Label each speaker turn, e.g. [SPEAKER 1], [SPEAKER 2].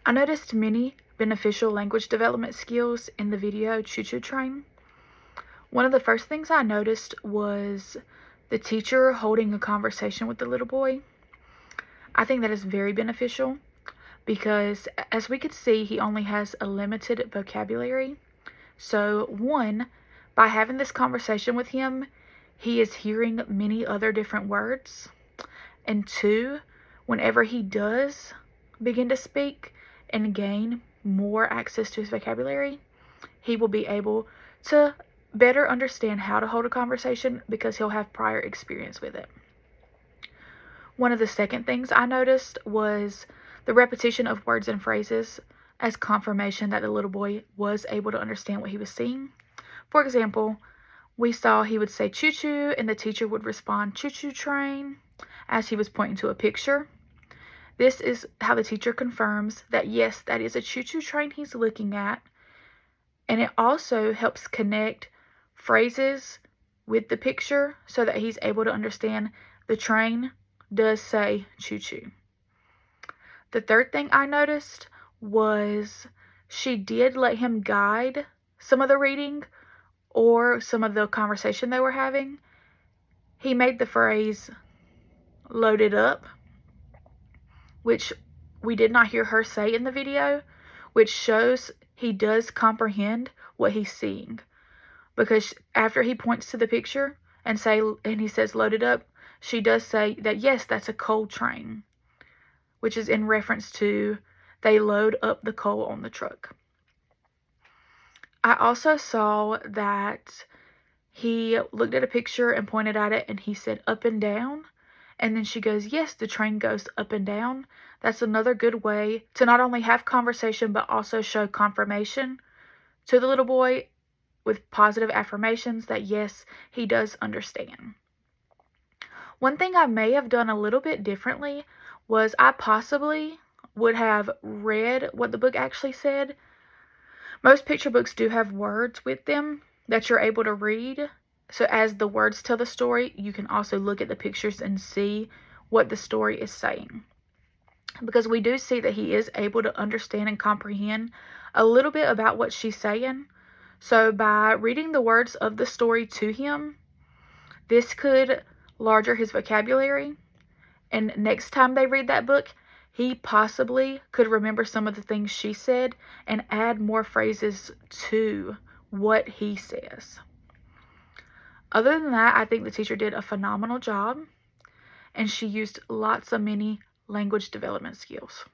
[SPEAKER 1] I noticed many beneficial language development skills in the video Choo Choo Train. One of the first things I noticed was the teacher holding a conversation with the little boy. I think that is very beneficial because, as we could see, he only has a limited vocabulary. So, one, by having this conversation with him, he is hearing many other different words. And two, whenever he does begin to speak and gain more access to his vocabulary, he will be able to better understand how to hold a conversation because he'll have prior experience with it. One of the second things I noticed was the repetition of words and phrases as confirmation that the little boy was able to understand what he was seeing. For example, we saw he would say choo choo and the teacher would respond choo choo train as he was pointing to a picture. This is how the teacher confirms that yes, that is a choo choo train he's looking at. And it also helps connect phrases with the picture so that he's able to understand the train does say choo choo. The third thing I noticed was she did let him guide some of the reading or some of the conversation they were having. He made the phrase loaded up, which we did not hear her say in the video, which shows he does comprehend what he's seeing. Because after he points to the picture and he says loaded up, she does say that yes, that's a coal train, which is in reference to they load up the coal on the truck. I also saw that he looked at a picture and pointed at it and he said up and down. And then she goes, yes, the train goes up and down. That's another good way to not only have conversation, but also show confirmation to the little boy with positive affirmations that, yes, he does understand. One thing I may have done a little bit differently was I possibly would have read what the book actually said. Most picture books do have words with them that you're able to read. So as the words tell the story, you can also look at the pictures and see what the story is saying. Because we do see that he is able to understand and comprehend a little bit about what she's saying. So by reading the words of the story to him, this could larger his vocabulary. And next time they read that book, he possibly could remember some of the things she said and add more phrases to what he says. Other than that, I think the teacher did a phenomenal job, and she used many language development skills.